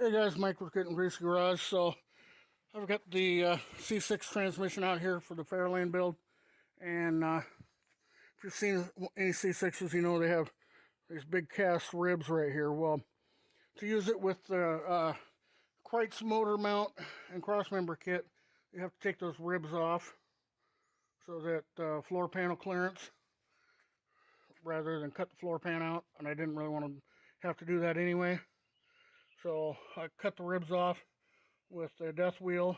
Hey guys, Mike with Gettin Greasy Garage. So I've got the C6 transmission out here for the Fairlane build, and if you've seen any C6s, you know they have these big cast ribs right here. Well, to use it with the Kreitz motor mount and crossmember kit, you have to take those ribs off so that floor panel clearance, rather than cut the floor pan out. And I didn't really want to have to do that anyway, so I cut the ribs off with the death wheel,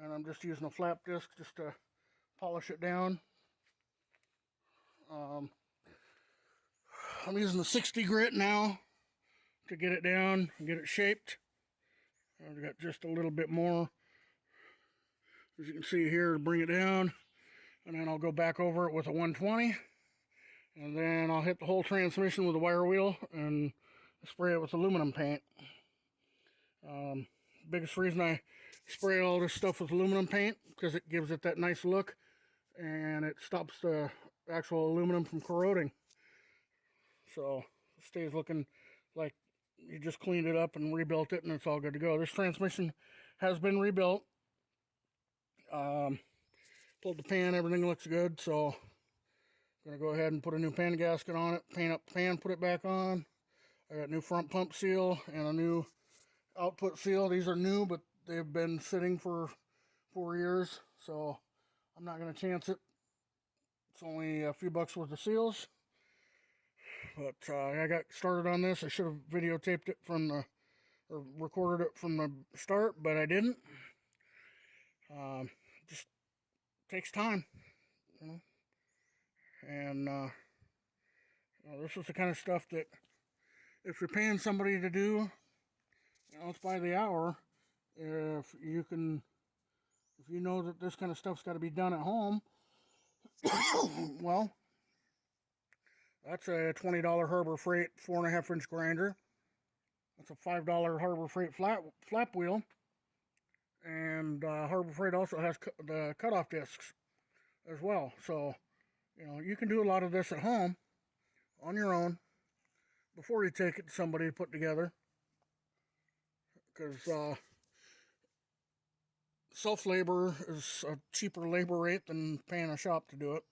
and I'm just using a flap disc just to polish it down. I'm using the 60 grit now to get it down and get it shaped. I've got just a little bit more, as you can see here, to bring it down, and then I'll go back over it with a 120, and then I'll hit the whole transmission with a wire wheel and spray it with aluminum paint. Biggest reason I spray all this stuff with aluminum paint, because it gives it that nice look and it stops the actual aluminum from corroding, so it stays looking like you just cleaned it up and rebuilt it, and it's all good to go. This transmission has been rebuilt. Pulled the pan, everything looks good, so I'm gonna go ahead and put a new pan gasket on it, paint up the pan, put it back on. I got new front pump seal and a new output seal. These are new, but they've been sitting for 4 years, so I'm not going to chance it. It's only a few bucks worth of seals. But I got started on this. I should have videotaped it from the, or recorded it from the start, but I didn't. Just takes time, you know. And you know, this is the kind of stuff that if you're paying somebody to do, you know, it's by the hour. If you know that this kind of stuff's got to be done at home, well, that's a $20 Harbor Freight 4.5-inch grinder. That's a $5 Harbor Freight flap wheel. And Harbor Freight also has the cutoff discs as well. So, you know, you can do a lot of this at home on your own before you take it to somebody to put together. Because self-labor is a cheaper labor rate than paying a shop to do it.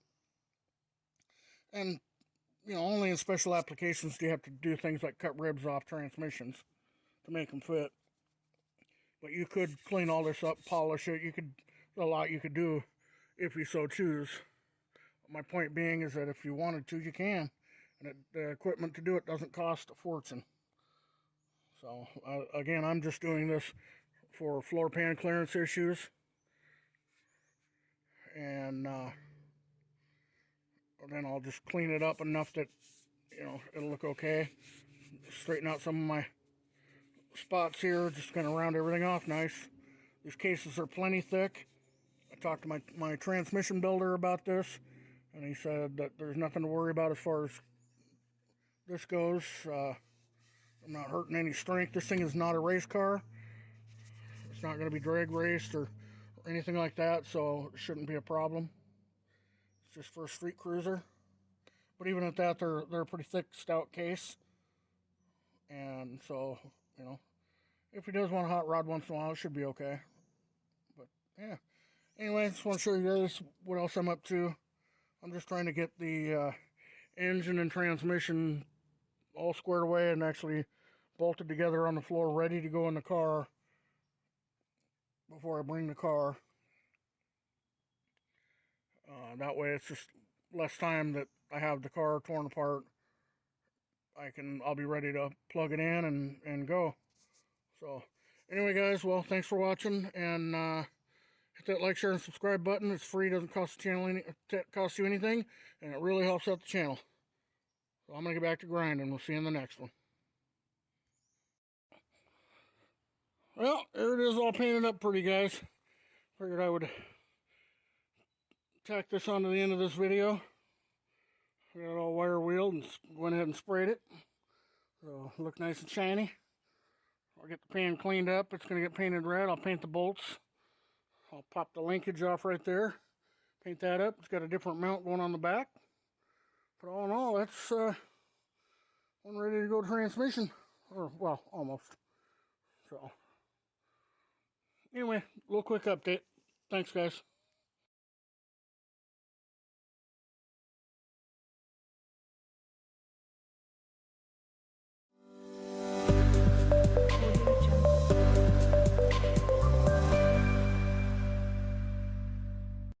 And, you know, only in special applications do you have to do things like cut ribs off transmissions to make them fit. But you could clean all this up, polish it. There's a lot you could do if you so choose. My point being is that if you wanted to, you can. And the equipment to do it doesn't cost a fortune. So, again, I'm just doing this for floor pan clearance issues. And then I'll just clean it up enough that, you know, it'll look okay. Straighten out some of my spots here, just kind of round everything off nice. These cases are plenty thick. I talked to my transmission builder about this, and he said that there's nothing to worry about as far as this goes. I'm not hurting any strength. This thing is not a race car. It's not going to be drag raced or anything like that, so it shouldn't be a problem. It's just for a street cruiser. But even at that, they're a pretty thick, stout case. And so, you know, if he does want a hot rod once in a while, it should be okay. But, yeah. Anyway, I just want to show you guys what else I'm up to. I'm just trying to get the engine and transmission all squared away and actually bolted together on the floor, ready to go in the car before I bring the car. That way it's just less time that I have the car torn apart. I'll be ready to plug it in and go. So, anyway guys, well, thanks for watching, and hit that like, share, and subscribe button. It's free, doesn't cost you anything, and it really helps out the channel. So I'm going to get back to grinding. We'll see you in the next one. Well, there it is, all painted up pretty, guys. Figured I would tack this onto the end of this video. I got it all wire wheeled and went ahead and sprayed it. So, look nice and shiny. I'll get the pan cleaned up. It's going to get painted red. I'll paint the bolts. I'll pop the linkage off right there. Paint that up. It's got a different mount going on the back. But all in all, that's one ready to go transmission. Or, well, almost. So, anyway, little quick update. Thanks, guys.